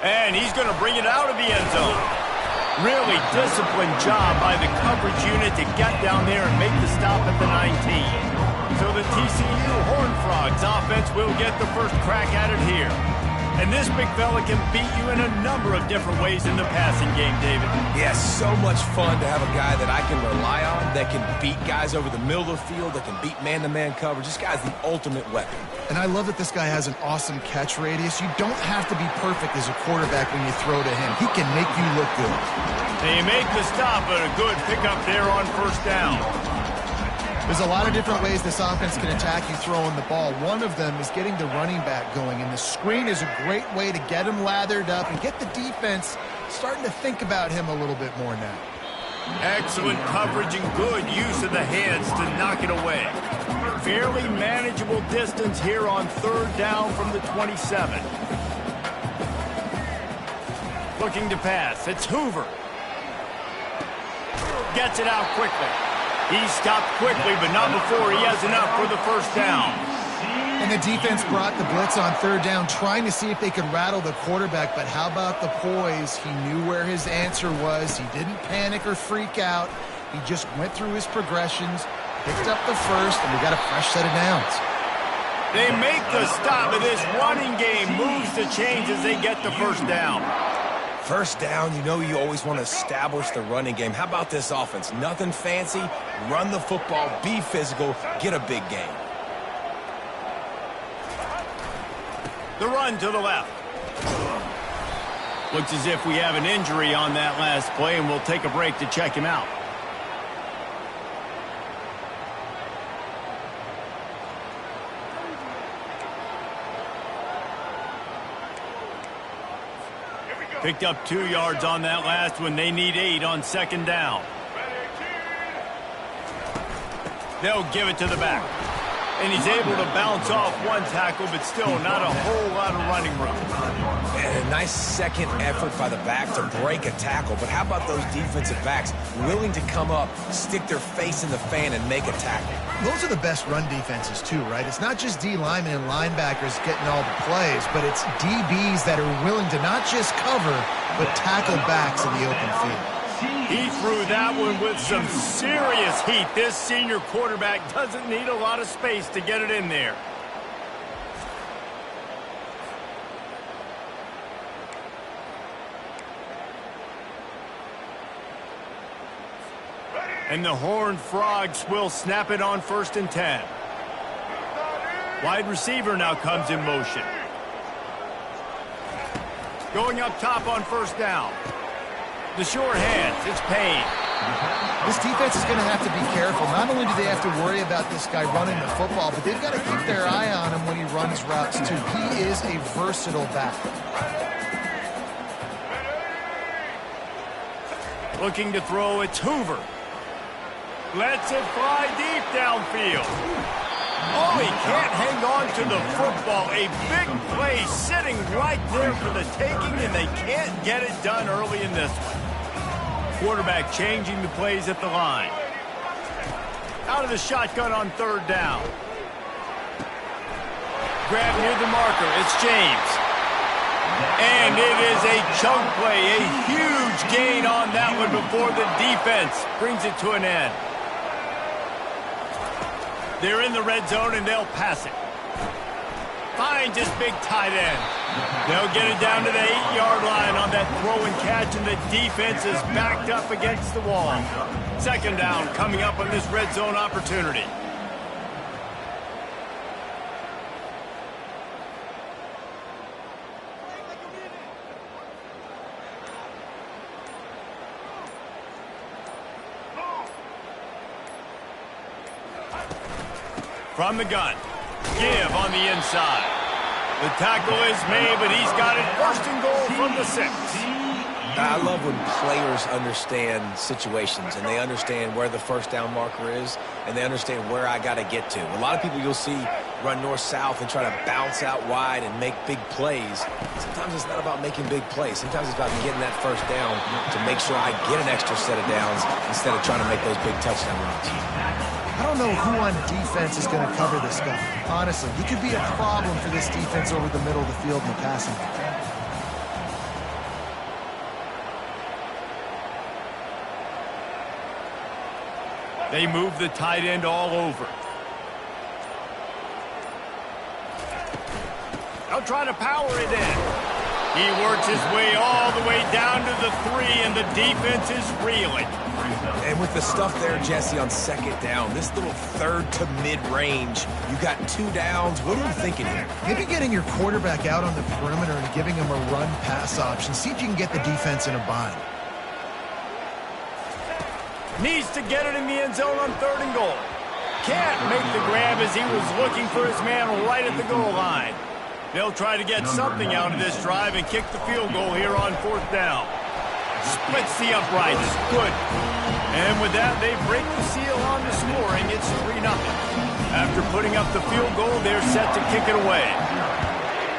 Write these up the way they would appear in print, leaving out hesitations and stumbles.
And he's going to bring it out of the end zone. Really disciplined job by the coverage unit to get down there and make the stop at the 19. So the TCU Horned Frogs offense will get the first crack at it here. And this big fella can beat you in a number of different ways in the passing game, David. Yeah, so much fun to have a guy that I can rely on, that can beat guys over the middle of the field, that can beat man-to-man coverage. This guy's the ultimate weapon. And I love that this guy has an awesome catch radius. You don't have to be perfect as a quarterback when you throw to him. He can make you look good. They make the stop, but a good pickup there on first down. There's a lot of different ways this offense can attack you throwing the ball. One of them is getting the running back going, and the screen is a great way to get him lathered up and get the defense starting to think about him a little bit more now. Excellent coverage and good use of the hands to knock it away. Fairly manageable distance here on third down from the 27. Looking to pass. It's Hoover. Gets it out quickly. He stopped quickly, but not before he has enough for the first down. And the defense brought the blitz on third down, trying to see if they could rattle the quarterback. But how about the poise? He knew where his answer was. He didn't panic or freak out. He just went through his progressions, picked up the first, and we got a fresh set of downs. They make the stop, and this running game moves the chains as they get the first down. First down, you know you always want to establish the running game. How about this offense? Nothing fancy. Run the football, be physical, get a big gain. The run to the left. Looks as if we have an injury on that last play, and we'll take a break to check him out. Picked up 2 yards on that last one. They need 8 on second down. They'll give it to the back. And he's able to bounce off one tackle, but still not a whole lot of running room. And a nice second effort by the back to break a tackle. But how about those defensive backs willing to come up, stick their face in the fan, and make a tackle? Those are the best run defenses, too, right? It's not just D linemen and linebackers getting all the plays, but it's DBs that are willing to not just cover, but tackle backs in the open field. He threw that one with some serious heat. This senior quarterback doesn't need a lot of space to get it in there. And the Horned Frogs will snap it on 1st and 10. Wide receiver now comes in motion. Going up top on first down. The short hands, it's Payne. This defense is going to have to be careful. Not only do they have to worry about this guy running the football, but they've got to keep their eye on him when he runs routes, too. He is a versatile back. Looking to throw, it's Hoover. Lets it fly deep downfield. Oh, he can't hang on to the football. A big play sitting right there for the taking, and they can't get it done early in this one. Quarterback changing the plays at the line. Out of the shotgun on third down. Grab near the marker. It's James. And it is a chunk play. A huge gain on that one before the defense brings it to an end. They're in the red zone, and they'll pass it. Finds his big tight end. They'll get it down to the 8-yard line on that throw and catch, and the defense is backed up against the wall. Second down coming up on this red zone opportunity. From the gun. Give on the inside. The tackle is made, but he's got it first and goal from the 6. I love when players understand situations and they understand where the first down marker is and they understand where I got to get to. A lot of people you'll see run north-south and try to bounce out wide and make big plays. Sometimes it's not about making big plays. Sometimes it's about getting that first down to make sure I get an extra set of downs instead of trying to make those big touchdown runs. I don't know who on defense is going to cover this guy. Honestly, he could be a problem for this defense over the middle of the field in the passing game. They move the tight end all over. They'll try to power it in. He works his way all the way down to the 3, and the defense is reeling. And with the stuff there, Jesse, on second down, this little third to mid-range, you got 2 downs. What are you thinking here? Maybe getting your quarterback out on the perimeter and giving him a run-pass option. See if you can get the defense in a bind. Needs to get it in the end zone on 3rd and goal. Can't make the grab as he was looking for his man right at the goal line. They'll try to get something out of this drive and kick the field goal here on 4th down. Splits the uprights. Good. And with that, they break the seal on the scoring. It's 3-0. After putting up the field goal, they're set to kick it away.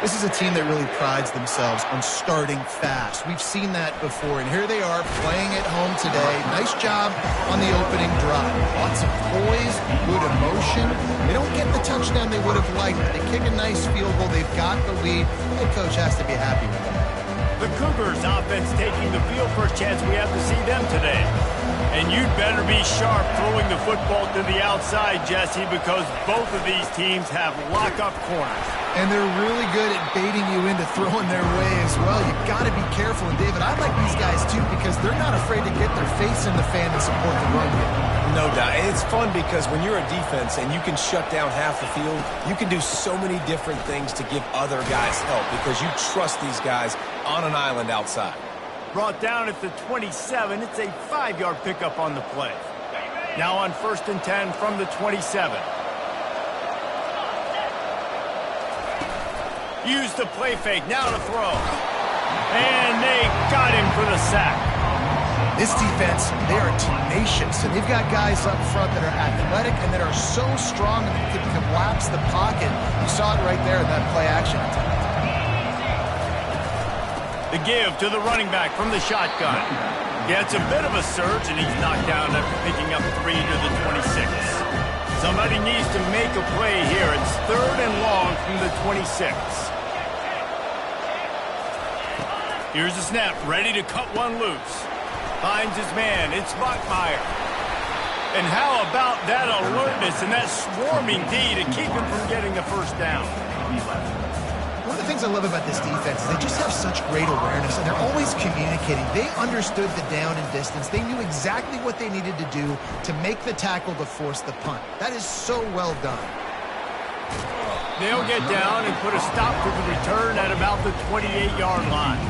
This is a team that really prides themselves on starting fast. We've seen that before, and here they are playing at home today. Nice job on the opening drive. Lots of poise, good emotion. They don't get the touchdown they would have liked, but they kick a nice field goal. They've got the lead. The head coach has to be happy with that. The Cougars offense taking the field. First chance we have to see them today. And you'd better be sharp throwing the football to the outside, Jesse, because both of these teams have lock-up corners. And they're really good at baiting you into throwing their way as well. You've got to be careful. And, David, I like these guys, too, because they're not afraid to get their face in the fan and support the run game. No doubt. And it's fun because when you're a defense and you can shut down half the field, you can do so many different things to give other guys help because you trust these guys on an island outside. Brought down at the 27. It's a 5-yard pickup on the play. Now on 1st and 10 from the 27. Use the play fake. Now to throw. And they got him for the sack. This defense, they are tenacious, and they've got guys up front that are athletic and that are so strong that they can collapse the pocket. You saw it right there in that play action attempt. The give to the running back from the shotgun. Gets a bit of a surge, and he's knocked down after picking up 3 to the 26. Somebody needs to make a play here. It's 3rd and long from the 26. Here's the snap, ready to cut one loose. Finds his man. It's Bachmeier. And how about that alertness and that swarming D to keep him from getting the first down? One of the things I love about this defense is they just have such great awareness, and they're always communicating. They understood the down and distance. They knew exactly what they needed to do to make the tackle to force the punt. That is so well done. They'll get down and put a stop to the return at about the 28-yard line.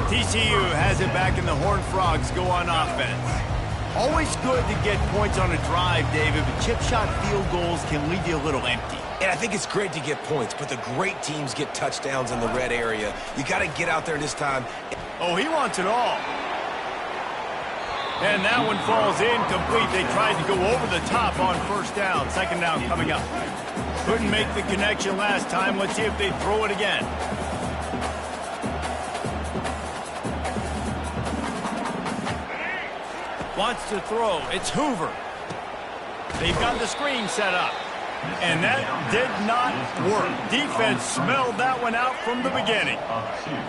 TCU has it back, and the Horned Frogs go on offense. Always good to get points on a drive, David, but chip shot field goals can leave you a little empty. And I think it's great to get points, but the great teams get touchdowns in the red area. You got to get out there this time. Oh, he wants it all. And that one falls incomplete. They tried to go over the top on 1st down. 2nd down coming up. Couldn't make the connection last time. Let's see if they throw it again. Wants to throw. It's Hoover. They've got the screen set up. And that did not work. Defense smelled that one out from the beginning.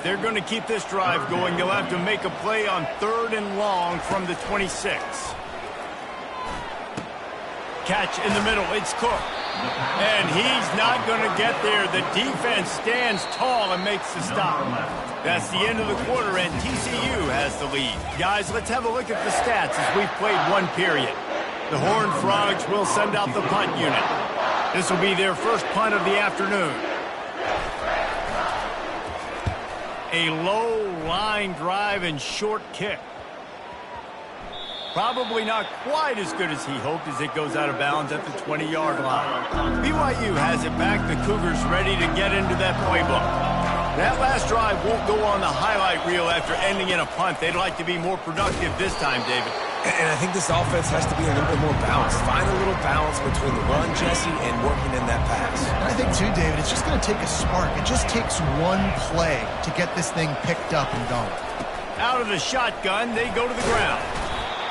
They're going to keep this drive going. They'll have to make a play on 3rd and long from the 26. Catch in the middle. It's Cook. And he's not going to get there. The defense stands tall and makes the stop. That's the end of the quarter, and TCU has the lead. Guys, let's have a look at the stats as we've played one period. The Horned Frogs will send out the punt unit. This will be their first punt of the afternoon. A low line drive and short kick. Probably not quite as good as he hoped as it goes out of bounds at the 20-yard line. BYU has it back. The Cougars ready to get into that playbook. That last drive won't go on the highlight reel after ending in a punt. They'd like to be more productive this time, David. And I think this offense has to be a little bit more balanced. Find a little balance between the run, Jesse, and working in that pass. And I think, too, David, it's just going to take a spark. It just takes one play to get this thing picked up and going. Out of the shotgun, they go to the ground.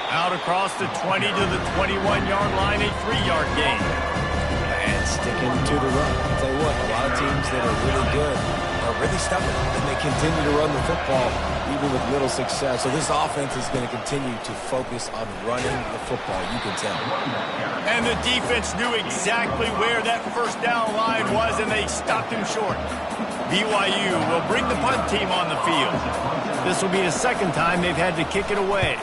Out across the 20 to the 21-yard line, a 3-yard gain. And sticking to the run. I'll tell you what, a lot of teams that are really good are really stubborn, and they continue to run the football even with little success. So this offense is going to continue to focus on running the football, you can tell. And the defense knew exactly where that first down line was, and they stopped him short. BYU will bring the punt team on the field. This will be the second time they've had to kick it away.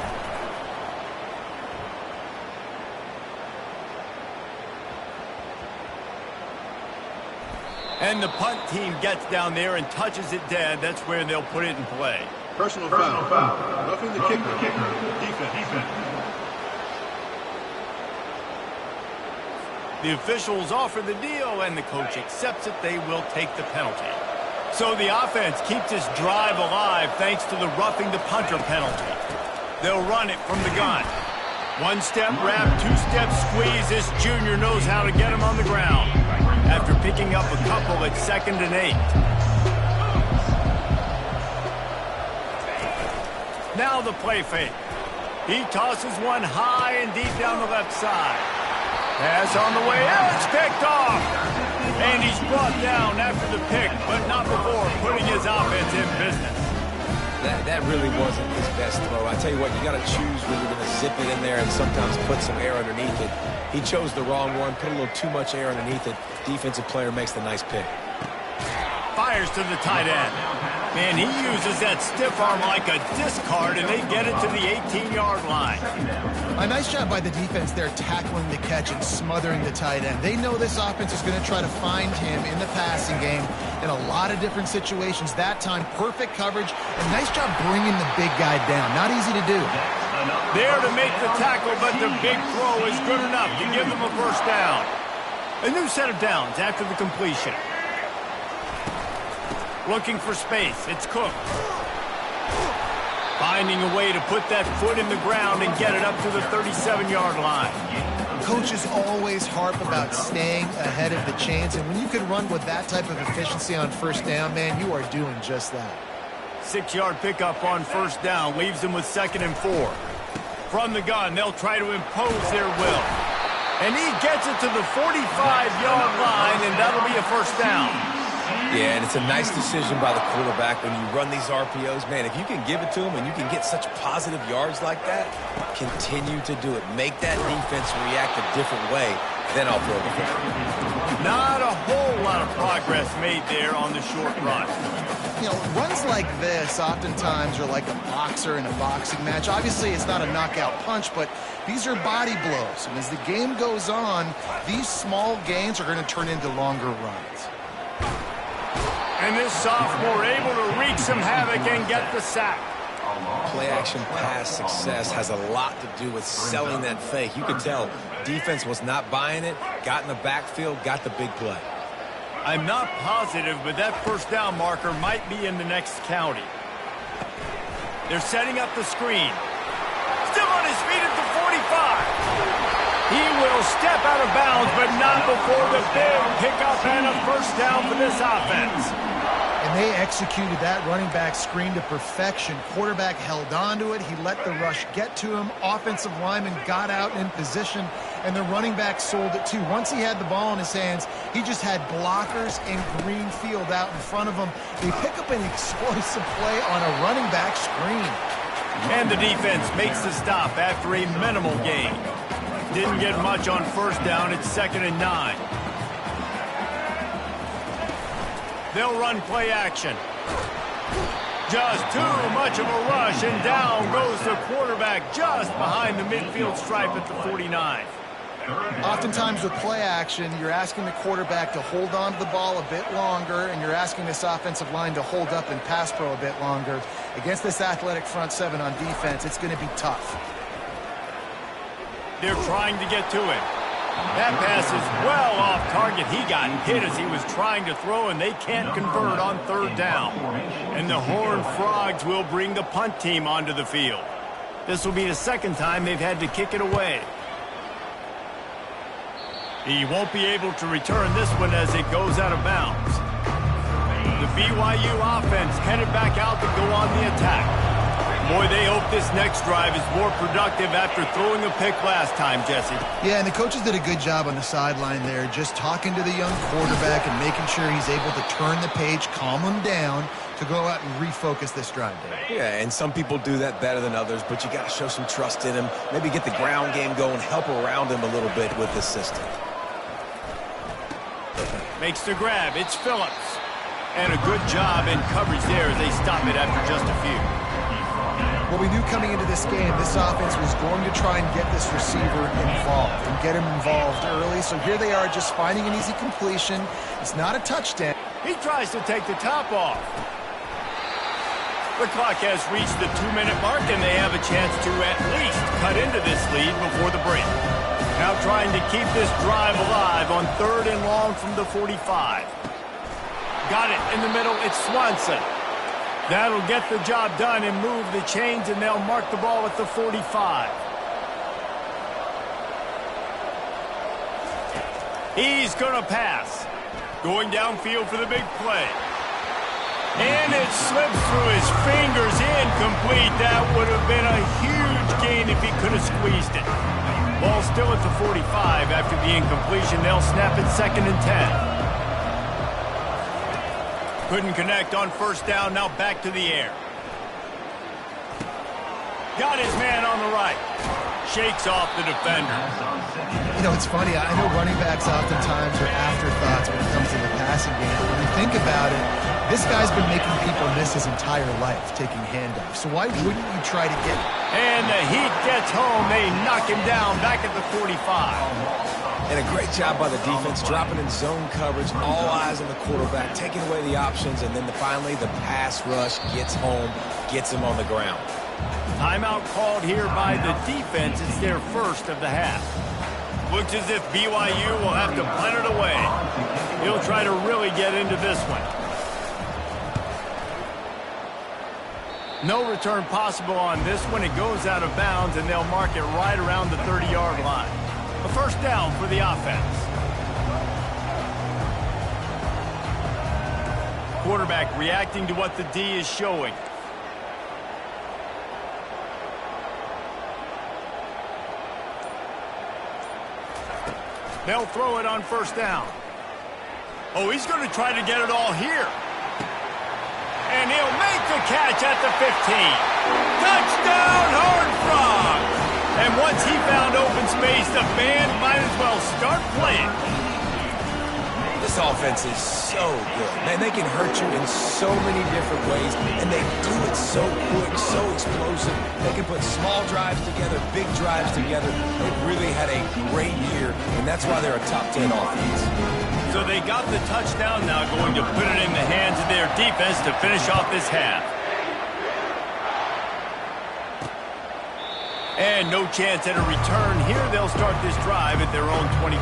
And the punt team gets down there and touches it dead. That's where they'll put it in play. Personal foul. Roughing the kicker. Defense. The officials offer the deal, and the coach accepts it. They will take the penalty. So the offense keeps this drive alive thanks to the roughing the punter penalty. They'll run it from the gun. One-step wrap, two-step squeeze. This junior knows how to get him on the ground. After picking up a couple at 2nd and 8. Now the play fake. He tosses one high and deep down the left side. Pass on the way out. It's picked off. And he's brought down after the pick, but not before putting his offense in business. That really wasn't his best throw. I tell you what, you got to choose when you're going to zip it in there and sometimes put some air underneath it. He chose the wrong one, put a little too much air underneath it. Defensive player makes the nice pick. Fires to the tight end. Man, he uses that stiff arm like a discard, and they get it to the 18-yard line. A nice job by the defense there tackling the catch and smothering the tight end. They know this offense is going to try to find him in the passing game in a lot of different situations. That time, perfect coverage, and nice job bringing the big guy down. Not easy to do. There to make the tackle, but the big throw is good enough to give them a first down. A new set of downs after the completion. Looking for space. It's Cook. Finding a way to put that foot in the ground and get it up to the 37-yard line. Coaches always harp about staying ahead of the chains, and when you can run with that type of efficiency on first down, man, you are doing just that. 6-yard pickup on first down leaves them with 2nd and 4. From the gun, they'll try to impose their will. And he gets it to the 45-yard line, and that'll be a first down. Yeah, and it's a nice decision by the quarterback when you run these RPOs. Man, if you can give it to him and you can get such positive yards like that, continue to do it. Make that defense react a different way, then I'll throw the football. Not a whole lot of progress made there on the short run. You know, runs like this oftentimes are like a boxer in a boxing match. Obviously, it's not a knockout punch, but these are body blows. And as the game goes on, these small gains are going to turn into longer runs. And this sophomore able to wreak some havoc and get the sack. Play-action pass success has a lot to do with selling that fake. You could tell defense was not buying it, got in the backfield, got the big play. I'm not positive, but that first down marker might be in the next county. They're setting up the screen. Still on his feet at the 45. He will step out of bounds, but not before the big pickup and a first down for this offense. And they executed that running back screen to perfection. Quarterback held on to it. He let the rush get to him. Offensive lineman got out in position, and the running back sold it too. Once he had the ball in his hands, he just had blockers and green field out in front of him. They pick up an explosive play on a running back screen. And the defense makes the stop after a minimal gain. Didn't get much on first down. It's 2nd and 9. They'll run play action. Just too much of a rush, and down goes the quarterback just behind the midfield stripe at the 49. Oftentimes with play action, you're asking the quarterback to hold on to the ball a bit longer, and you're asking this offensive line to hold up in pass pro a bit longer. Against this athletic front seven on defense, it's going to be tough. They're trying to get to it. That pass is well off target. He got hit as he was trying to throw, and they can't convert on third down. And the Horned Frogs will bring the punt team onto the field. This will be the second time they've had to kick it away. He won't be able to return this one as it goes out of bounds. The BYU offense headed back out to go on the attack. Boy, they hope this next drive is more productive after throwing a pick last time, Jesse. Yeah, and the coaches did a good job on the sideline there, just talking to the young quarterback and making sure he's able to turn the page, calm him down to go out and refocus this drive, Dave. Yeah, and some people do that better than others, but you got to show some trust in him. Maybe get the ground game going, help around him a little bit with this system. Makes the grab. It's Phillips. And a good job in coverage there as they stop it after just a few. Well, we knew coming into this game, this offense was going to try and get this receiver involved and get him involved early. So here they are just finding an easy completion. It's not a touchdown. He tries to take the top off. The clock has reached the 2-minute mark, and they have a chance to at least cut into this lead before the break. Now trying to keep this drive alive on 3rd and long from the 45. Got it in the middle. It's Swanson. That'll get the job done and move the chains, and they'll mark the ball at the 45. He's going to pass. Going downfield for the big play. And it slips through his fingers, incomplete. That would have been a huge gain if he could have squeezed it. Ball still at the 45 after the incompletion. They'll snap it 2nd and 10. Couldn't connect on 1st down, now back to the air. Got his man on the right. Shakes off the defender. You know, it's funny. I know running backs oftentimes are afterthoughts when it comes to the passing game. When you think about it, this guy's been making people miss his entire life taking handoffs. So why wouldn't you try to get it? And the heat gets home. They knock him down back at the 45. And a great job by the defense, dropping in zone coverage, all eyes on the quarterback, taking away the options, and then finally the pass rush gets home, gets him on the ground. Timeout called here by the defense. It's their first of the half. Looks as if BYU will have to punt it away. He'll try to really get into this one. No return possible on this one. It goes out of bounds, and they'll mark it right around the 30-yard line. A 1st down for the offense. Quarterback reacting to what the D is showing. They'll throw it on 1st down. Oh, he's going to try to get it all here. And he'll make the catch at the 15. Touchdown, Horned Frogs! And once he found open space, the band might as well start playing. This offense is so good. Man, they can hurt you in so many different ways, and they do it so quick, so explosive. They can put small drives together, big drives together. They've really had a great year, and that's why they're a top 10 offense. So they got the touchdown, now going to put it in the hands of their defense to finish off this half. And no chance at a return here. They'll start this drive at their own 25.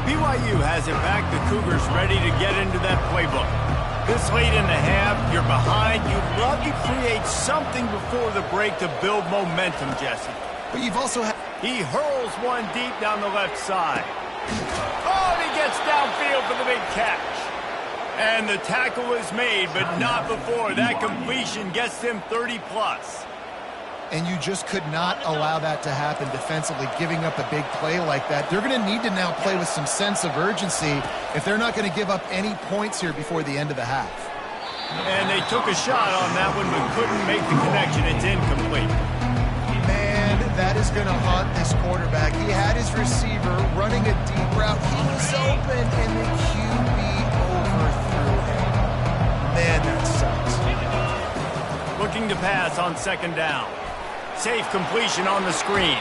BYU has it back. The Cougars ready to get into that playbook. This late in the half, you're behind. You'd love to create something before the break to build momentum, Jesse. But you've also had... He hurls one deep down the left side. Oh, and he gets downfield for the big catch. And the tackle is made, but not before. That completion gets them 30-plus. And you just could not allow that to happen defensively, giving up a big play like that. They're going to need to now play with some sense of urgency if they're not going to give up any points here before the end of the half. And they took a shot on that one, but couldn't make the connection. It's incomplete. Man, that is going to haunt this quarterback. He had his receiver running a deep route. He was open, and the QB overthrew him. Man, that sucks. Looking to pass on 2nd down. Safe completion on the screen.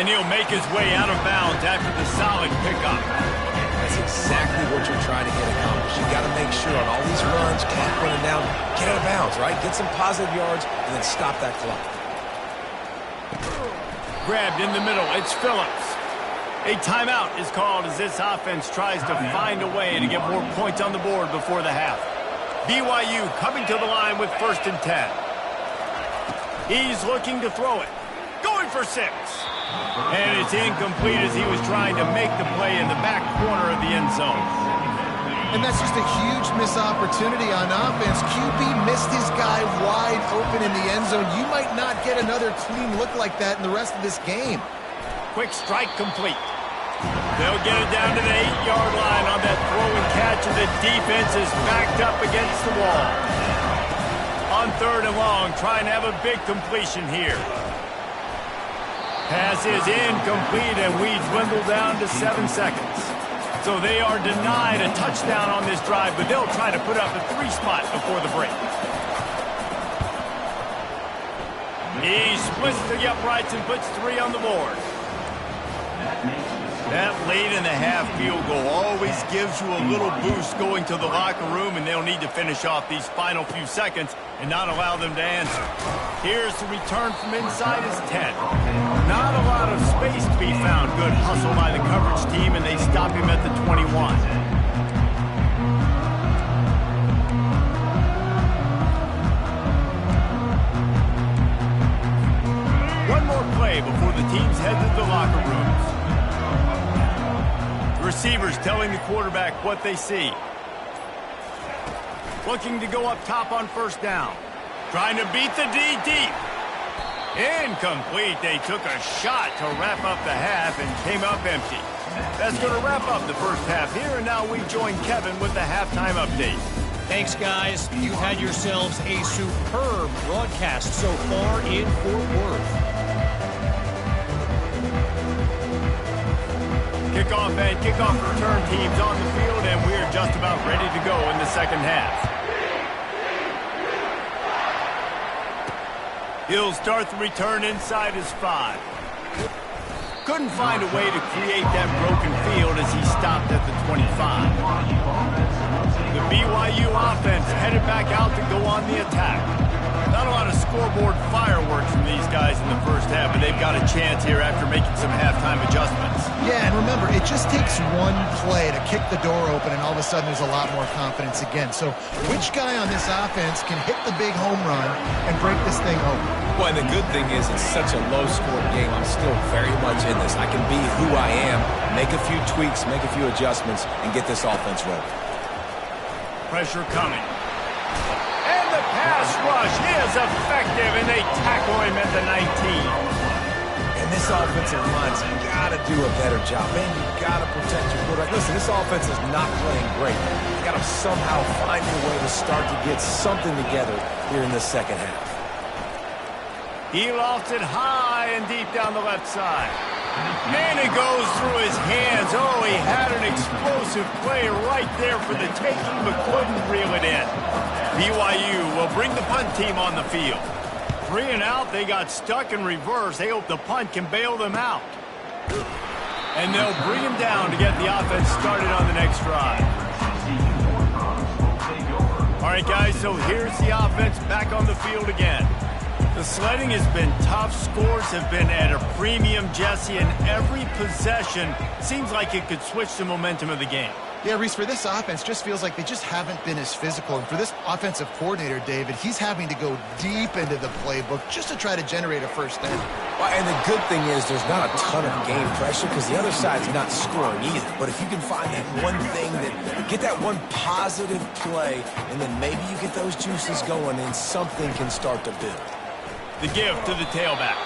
And he'll make his way out of bounds after the solid pickup. That's exactly what you're trying to get accomplished. You got to make sure on all these runs, clock running down, get out of bounds, right? Get some positive yards, and then stop that clock. Grabbed in the middle. It's Phillips. A timeout is called as this offense tries to find a way to get more points on the board before the half. BYU coming to the line with 1st and 10. He's looking to throw it. Going for 6. And it's incomplete as he was trying to make the play in the back corner of the end zone. And that's just a huge missed opportunity on offense. QB missed his guy wide open in the end zone. You might not get another clean look like that in the rest of this game. Quick strike complete. They'll get it down to the 8-yard line on that throw and catch, and the defense is backed up against the wall. On 3rd and long, trying to have a big completion here. Pass is incomplete, and we dwindle down to 7 seconds. So they are denied a touchdown on this drive, but they'll try to put up a 3 spot before the break. He splits the uprights and puts 3 on the board. That late-in-the-half field goal always gives you a little boost going to the locker room, and they'll need to finish off these final few seconds and not allow them to answer. Here's the return from inside his 10. Not a lot of space to be found. Good hustle by the coverage team, and they stop him at the 21. One more play before the teams head to the locker rooms. Receivers telling the quarterback what they see. Looking to go up top on 1st down. Trying to beat the D deep. Incomplete. They took a shot to wrap up the half and came up empty. That's going to wrap up the first half here, and now we join Kevin with the halftime update. Thanks, guys. You've had yourselves a superb broadcast so far in Fort Worth. Kickoff and kickoff return teams on the field, and we're just about ready to go in the second half. He'll start the return inside his 5. Couldn't find a way to create that broken field as he stopped at the 25. The BYU offense headed back out to go on the attack. Not a lot of scoreboard fireworks from these guys in the first half, but they've got a chance here after making some halftime adjustments. Yeah, and remember, it just takes one play to kick the door open, and all of a sudden there's a lot more confidence again. So which guy on this offense can hit the big home run and break this thing open? Well, and the good thing is it's such a low-scored game. I'm still very much in this. I can be who I am, make a few tweaks, make a few adjustments, and get this offense rolling. Pressure coming. And the pass rush is effective, and they tackle him at the 19. And this offensive line's got to do a better job. Man, you got to protect your quarterback. Listen, this offense is not playing great. You got to somehow find a way to start to get something together here in the second half. He lofts it high and deep down the left side. Man, it goes through his hands. Oh, he had an explosive play right there for the taking, but couldn't reel it in. BYU will bring the punt team on the field. 3 and out, they got stuck in reverse. They hope the punt can bail them out. And they'll bring him down to get the offense started on the next drive. All right, guys, so here's the offense back on the field again. The sledding has been tough. Scores have been at a premium, Jesse, and every possession seems like it could switch the momentum of the game. Yeah, Reese, for this offense, just feels like they just haven't been as physical. And for this offensive coordinator, David, he's having to go deep into the playbook just to try to generate a first down. Well, and the good thing is there's not a ton of game pressure because the other side's not scoring either. But if you can find that one thing, that get that one positive play, and then maybe you get those juices going and something can start to build. The give to the tailback.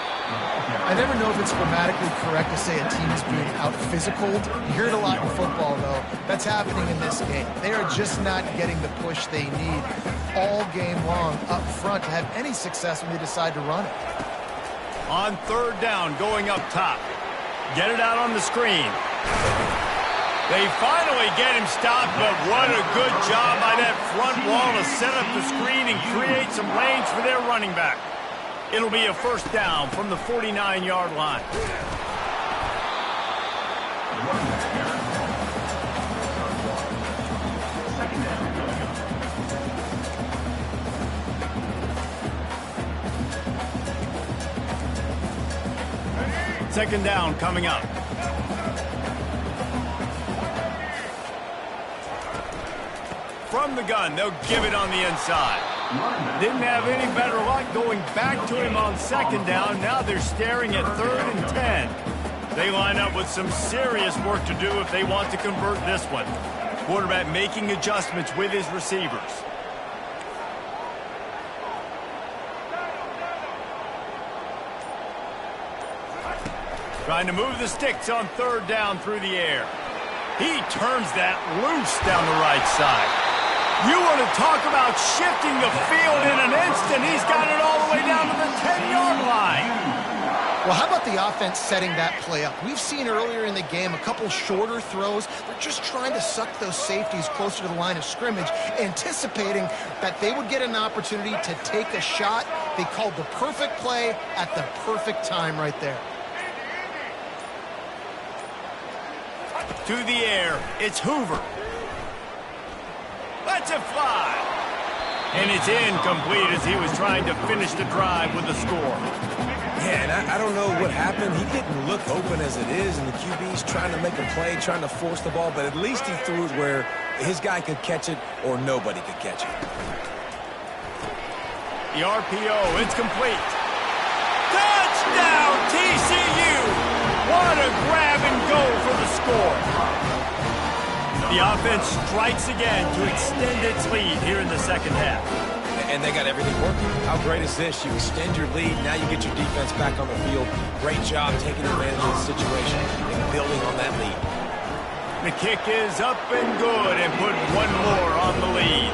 I never know if it's grammatically correct to say a team is being out-physicaled. You hear it a lot in football, though. That's happening in this game. They are just not getting the push they need all game long up front to have any success when they decide to run it. On 3rd down, going up top. Get it out on the screen. They finally get him stopped, but what a good job by that front wall to set up the screen and create some lanes for their running back. It'll be a first down from the 49-yard line. Second down coming up. From the gun, they'll give it on the inside. Didn't have any better luck going back to him on 2nd down. Now they're staring at 3rd and 10. They line up with some serious work to do if they want to convert this one. Quarterback making adjustments with his receivers. Trying to move the sticks on third down through the air. He turns that loose down the right side. You want to talk about shifting the field in an instant. He's got it all the way down to the 10-yard line. Well, how about the offense setting that play up? We've seen earlier in the game a couple shorter throws. They're just trying to suck those safeties closer to the line of scrimmage, anticipating that they would get an opportunity to take a shot. They called the perfect play at the perfect time right there. To the air, it's Hoover. Lets it fly. And it's incomplete as he was trying to finish the drive with a score. Yeah, and I don't know what happened. He didn't look open as it is, and the QB's trying to make a play, trying to force the ball, but at least he threw it where his guy could catch it or nobody could catch it. The RPO, it's complete. Touchdown, TCU! What a grab and go for the score. The offense strikes again to extend its lead here in the second half. And they got everything working. How great is this? You extend your lead, now you get your defense back on the field. Great job taking advantage of the situation and building on that lead. The kick is up and good and put one more on the lead.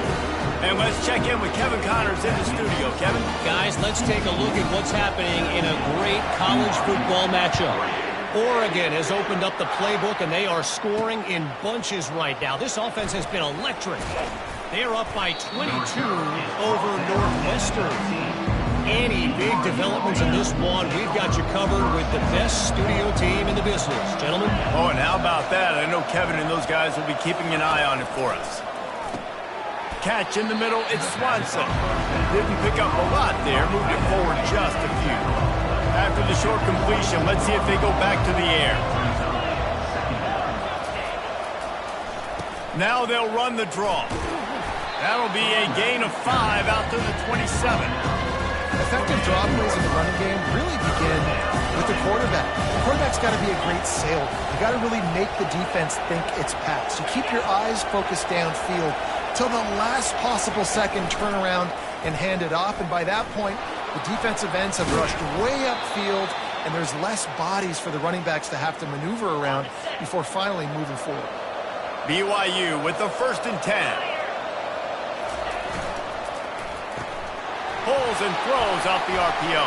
And let's check in with Kevin Connors in the studio. Kevin? Guys, let's take a look at what's happening in a great college football matchup. Oregon has opened up the playbook, and they are scoring in bunches right now. This offense has been electric. They are up by 22 over Northwestern. Any big developments in this one, we've got you covered with the best studio team in the business. Gentlemen? Oh, and how about that? I know Kevin and those guys will be keeping an eye on it for us. Catch in the middle, it's Swanson. Didn't pick up a lot there, moved it forward just a few. After the short completion, let's see if they go back to the air. Now they'll run the draw. That'll be a gain of 5 out to the 27. Effective draw plays in the running game really begin with the quarterback. The quarterback's got to be a great salesman. You got to really make the defense think it's pass. You keep your eyes focused downfield till the last possible second, turn around and hand it off. And by that point, the defensive ends have rushed way upfield, and there's less bodies for the running backs to have to maneuver around before finally moving forward. BYU with the 1st and 10. Pulls and throws out the RPO.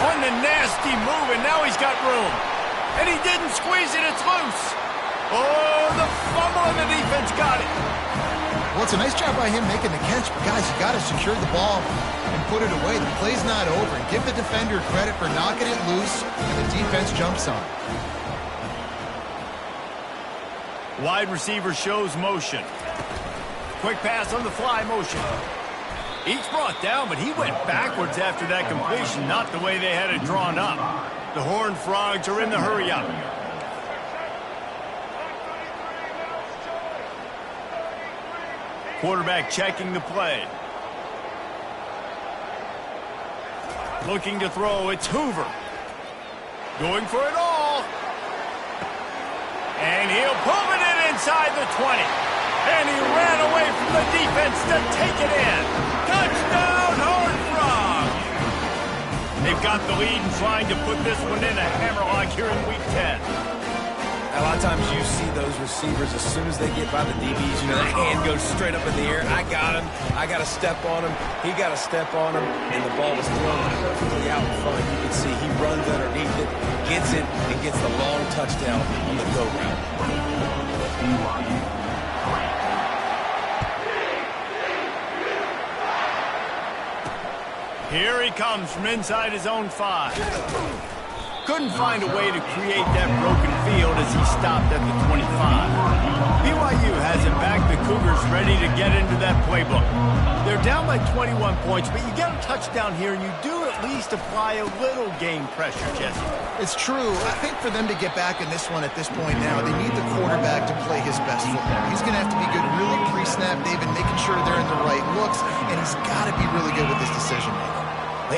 On the nasty move, and now he's got room. And he didn't squeeze it, it's loose. Oh, the fumble, and the defense got it. Well, it's a nice job by him making the catch, but guys, you got to secure the ball and put it away. The play's not over. And give the defender credit for knocking it loose, and the defense jumps on. Wide receiver shows motion. Quick pass on the fly motion. Each brought down, but he went backwards after that completion, not the way they had it drawn up. The Horned Frogs are in the hurry-up. Quarterback checking the play. Looking to throw, it's Hoover. Going for it all. And he'll pump it in inside the 20. And he ran away from the defense to take it in. Touchdown, Horned Frogs! They've got the lead and trying to put this one in a hammerlock here in Week 10. A lot of times you see those receivers, as soon as they get by the DBs, you know, that hand goes straight up in the air. I got him. I got to step on him. He got to step on him, and the ball was thrown perfectly out in front. You can see he runs underneath it, gets it, and gets the long touchdown on the go route. Here he comes from inside his own 5. Couldn't find a way to create that broken field as he stopped at the 25. BYU has it back. The Cougars ready to get into that playbook. They're down by 21 points, but you get a touchdown here, and you do at least apply a little game pressure, Jesse. It's true. I think for them to get back in this one at this point now, they need the quarterback to play his best football. He's going to have to be good really pre-snap, David, making sure they're in the right looks, and he's got to be really good with his decision-making.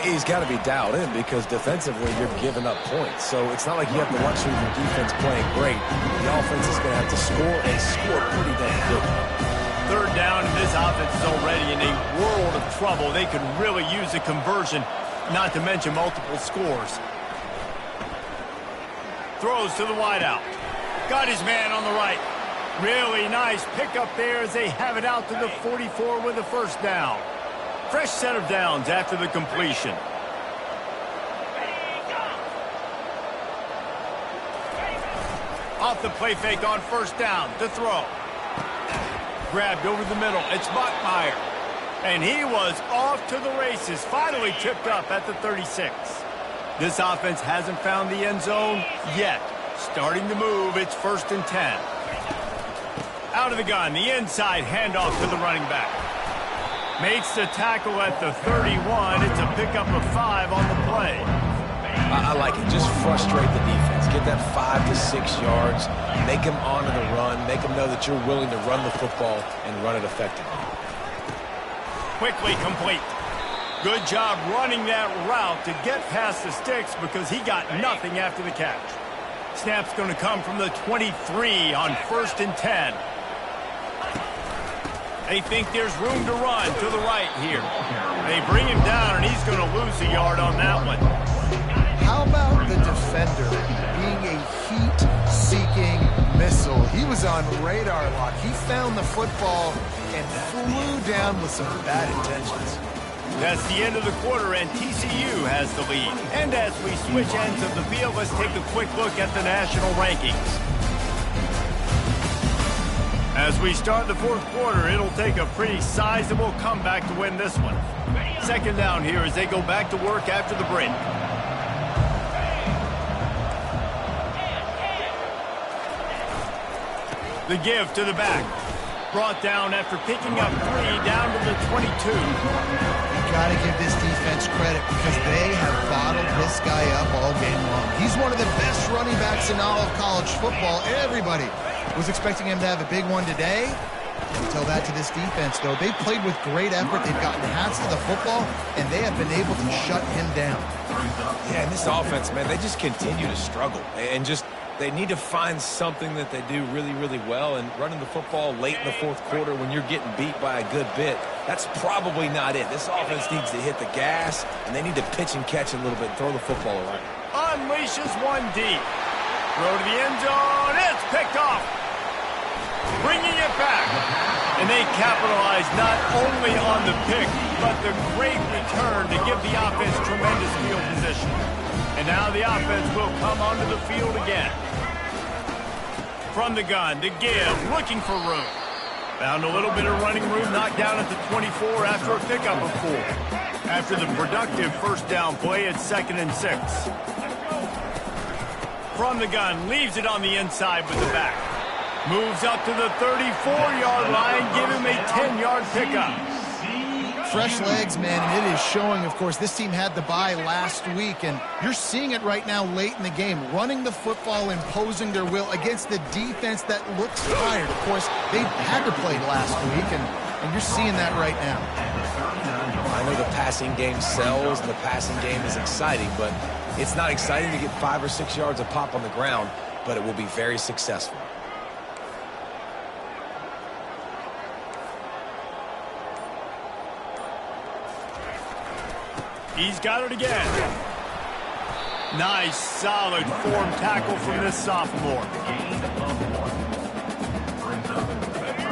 He's got to be dialed in because defensively you're giving up points. So it's not like you have the luxury of your defense playing great. The offense is going to have to score and score pretty damn good. Third down, and this offense is already in a world of trouble. They could really use a conversion, not to mention multiple scores. Throws to the wideout. Got his man on the right. Really nice pickup there as they have it out to the 44 with a first down. Fresh set of downs after the completion. Off the play fake on first down to throw. Grabbed over the middle. It's Buckmeyer. And he was off to the races. Finally tipped up at the 36. This offense hasn't found the end zone yet. Starting to move. It's 1st and 10. Out of the gun. The inside handoff to the running back. Makes the tackle at the 31. It's a pickup of 5 on the play. I like it. Just frustrate the defense. Get that 5 to 6 yards. Make them honor the run. Make them know that you're willing to run the football and run it effectively. Quickly complete. Good job running that route to get past the sticks because he got nothing after the catch. Snap's going to come from the 23 on 1st and 10. They think there's room to run to the right here. They bring him down, and he's going to lose a yard on that one. How about the defender being a heat-seeking missile? He was on radar lock. He found the football and flew down with some bad intentions. That's the end of the quarter, and TCU has the lead. And as we switch ends of the field, let's take a quick look at the national rankings. As we start the 4th quarter, it'll take a pretty sizable comeback to win this one. Second down here as they go back to work after the break. The give to the back. Brought down after picking up 3 down to the 22. You got to give this defense credit because they have bottled this guy up all game long. He's one of the best running backs in all of college football. Everybody was expecting him to have a big one today. You tell that to this defense, though. They played with great effort. They've gotten hands to the football, and they have been able to shut him down. Yeah, and this offense, man, they just continue to struggle. And just they need to find something that they do really, really well. And running the football late in the 4th quarter when you're getting beat by a good bit, that's probably not it. This offense needs to hit the gas, and they need to pitch and catch a little bit and throw the football around. Unleashes one deep. Throw to the end zone. It's picked off. Bringing it back. And they capitalize not only on the pick, but the great return to give the offense tremendous field position. And now the offense will come onto the field again. From the gun, to give, looking for room. Found a little bit of running room, knocked down at the 24 after a pickup of 4. After the productive first down play, it's 2nd and 6. From the gun, leaves it on the inside with the back. Moves up to the 34-yard line, give him a 10-yard pickup. Fresh legs, man, and it is showing, of course, this team had the bye last week, and you're seeing it right now late in the game, running the football, imposing their will against the defense that looks tired. Of course, they had to play last week, and you're seeing that right now. I know the passing game sells, and the passing game is exciting, but it's not exciting to get 5 or 6 yards a pop on the ground, but it will be very successful. He's got it again. Nice, solid form tackle from this sophomore.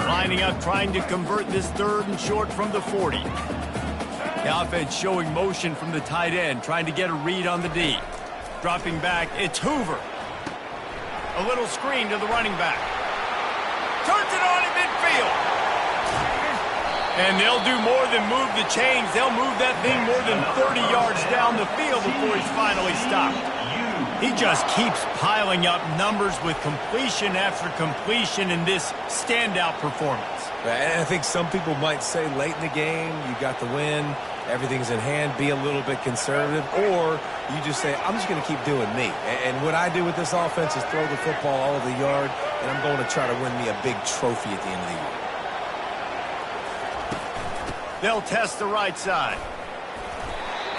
Lining up, trying to convert this 3rd and short from the 40. The offense showing motion from the tight end, trying to get a read on the D. Dropping back, it's Hoover. A little screen to the running back. Turns it on in midfield. And they'll do more than move the chains. They'll move that thing more than 30 yards down the field before he's finally stopped. He just keeps piling up numbers with completion after completion in this standout performance. And I think some people might say late in the game, you got the win, everything's in hand, be a little bit conservative, or you just say, I'm just going to keep doing me. And what I do with this offense is throw the football all over the yard, and I'm going to try to win me a big trophy at the end of the year. They'll test the right side.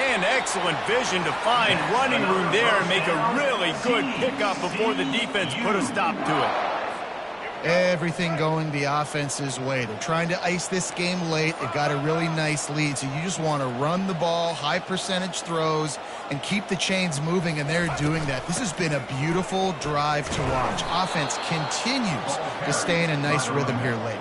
And excellent vision to find running room there and make a really good pickup before the defense put a stop to it. Everything going the offense's way. They're trying to ice this game late. They've got a really nice lead, so you just want to run the ball, high percentage throws, and keep the chains moving, and they're doing that. This has been a beautiful drive to watch. Offense continues to stay in a nice rhythm here late.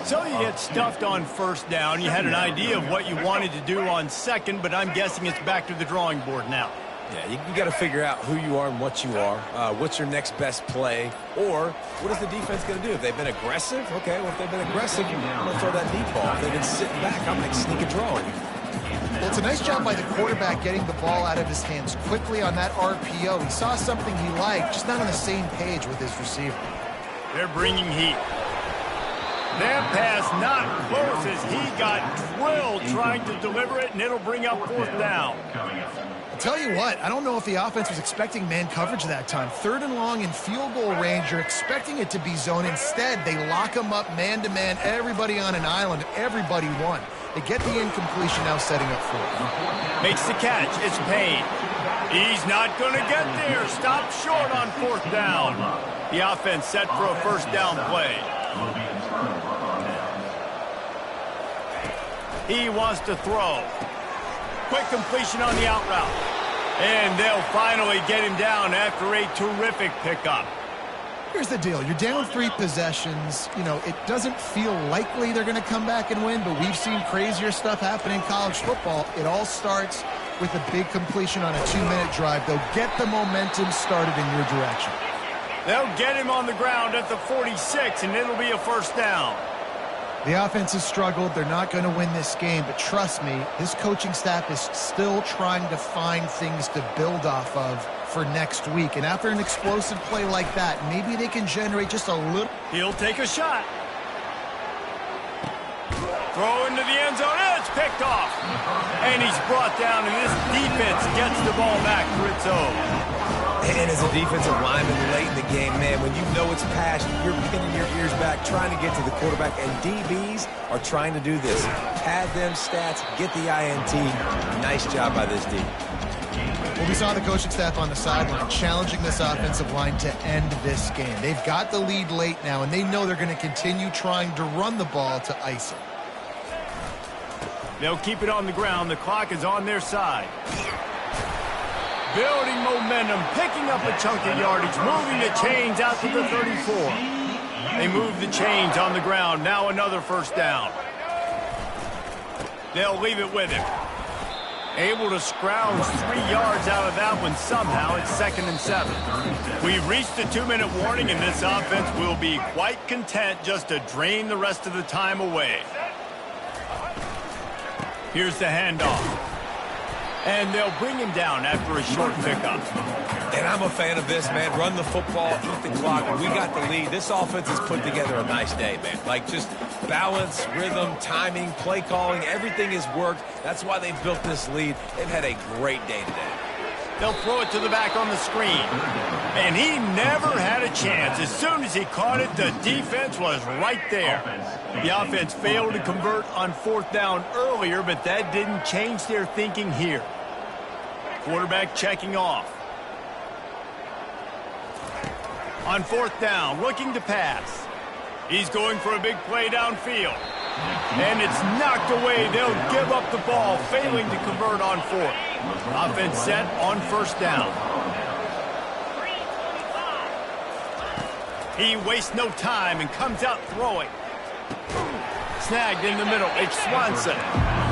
So you get stuffed on first down. You had an idea of what you wanted to do on second, but I'm guessing it's back to the drawing board now. Yeah, you got to figure out who you are and what you are. What's your next best play? Or what is the defense going to do? If they've been aggressive, okay, well, if they've been aggressive, I'm going to throw that deep ball. If they've been sitting back, I might sneak a draw in. Well, it's a nice job by the quarterback getting the ball out of his hands quickly on that RPO. He saw something he liked, just not on the same page with his receiver. They're bringing heat. That pass not close as he got drilled trying to deliver it, and it'll bring up fourth down. I'll tell you what, I don't know if the offense was expecting man coverage that time. 3rd and long in field goal range, you're expecting it to be zone. Instead, they lock them up man-to-man, everybody on an island, everybody won. They get the incompletion now setting up fourth. Makes the catch. It's Payne. He's not going to get there. Stop short on fourth down. The offense set for a first down play. He wants to throw. Quick completion on the out route. And they'll finally get him down after a terrific pickup. Here's the deal. You're down 3 possessions. You know, it doesn't feel likely they're going to come back and win, but we've seen crazier stuff happen in college football. It all starts with a big completion on a 2-minute drive. They'll get the momentum started in your direction. They'll get him on the ground at the 46, and it'll be a first down. The offense has struggled. They're not going to win this game, but trust me, this coaching staff is still trying to find things to build off of for next week. And after an explosive play like that, maybe they can generate just a little. He'll take a shot. Throw into the end zone. It's picked off. And he's brought down, and this defense gets the ball back for its own. And as a defensive lineman late in the game, man, when you know it's past, you're pinning your ears back, trying to get to the quarterback, and DBs are trying to do this. Pad them stats, get the INT. Nice job by this D. Well, we saw the coaching staff on the sideline challenging this offensive line to end this game. They've got the lead late now, and they know they're going to continue trying to run the ball to ice it. They'll keep it on the ground. The clock is on their side. Building momentum, picking up a chunk of yardage, moving the chains out to the 34. They move the chains on the ground. Now another first down. They'll leave it with him. Able to scrounge 3 yards out of that one somehow. It's 2nd and 7. We've reached the 2-minute warning, and this offense will be quite content just to drain the rest of the time away. Here's the handoff. And they'll bring him down after a short pickup. And I'm a fan of this, man. Run the football, eat the clock. We got the lead. This offense has put together a nice day, man. Like, just balance, rhythm, timing, play calling, everything has worked. That's why they've built this lead. They've had a great day today. They'll throw it to the back on the screen. And he never had a chance. As soon as he caught it, the defense was right there. The offense failed to convert on fourth down earlier, but that didn't change their thinking here. Quarterback checking off. On fourth down, looking to pass. He's going for a big play downfield. And it's knocked away. They'll give up the ball, failing to convert on fourth. Offense set on first down. He wastes no time and comes out throwing. Snagged in the middle. It's Swanson.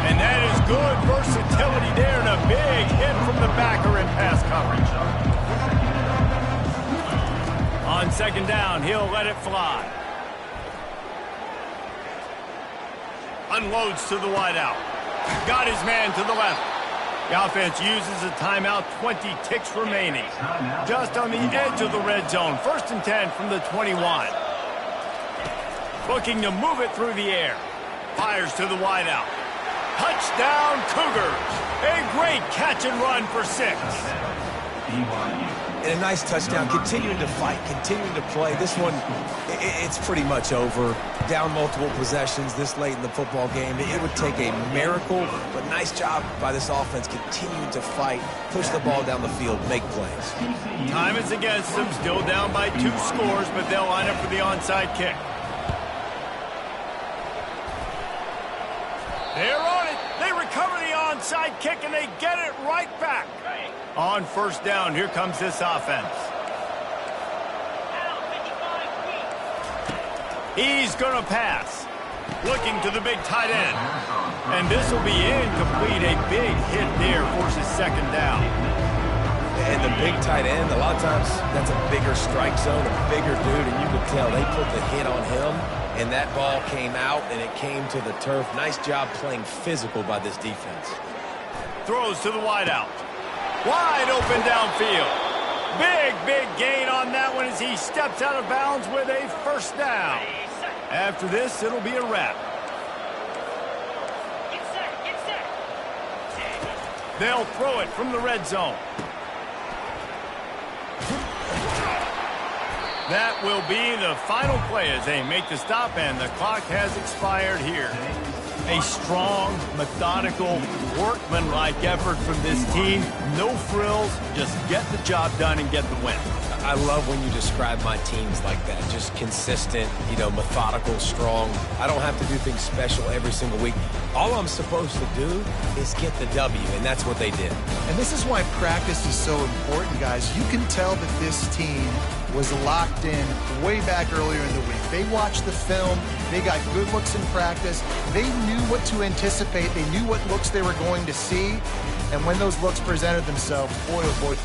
And that is good versatility there and a big hit from the backer in pass coverage. On second down, he'll let it fly. Unloads to the wideout. Got his man to the left. The offense uses a timeout, 20 ticks remaining. Just on the edge of the red zone. 1st and 10 from the 21. Looking to move it through the air. Fires to the wideout. Touchdown, Cougars. A great catch and run for 6. And a nice touchdown, continuing to fight, continuing to play. This one, it's pretty much over. Down multiple possessions this late in the football game. It would take a miracle, but nice job by this offense continuing to fight, push the ball down the field, make plays. Time is against them, still down by 2 scores, but they'll line up for the onside kick. They're on it. They recover the onside kick, and they get it right back. On first down, here comes this offense. He's going to pass. Looking to the big tight end. And this will be incomplete. A big hit there forces second down. And the big tight end, a lot of times that's a bigger strike zone, a bigger dude, and you could tell they put the hit on him, and that ball came out, and it came to the turf. Nice job playing physical by this defense. Throws to the wideout. Wide open downfield. Big gain on that one as he steps out of bounds with a first down. After this, it'll be a wrap. They'll throw it from the red zone. That will be the final play as they make the stop, and the clock has expired here. A strong, methodical, workmanlike effort from this team. No frills, just get the job done and get the win. I love when you describe my teams like that. Just consistent, methodical, strong. I don't have to do things special every single week. All I'm supposed to do is get the W, and that's what they did. And this is why practice is so important, guys. You can tell that this team was locked in way back earlier in the week. They watched the film. They got good looks in practice. They knew what to anticipate. They knew what looks they were going to see. And when those looks presented themselves, boy, oh boy,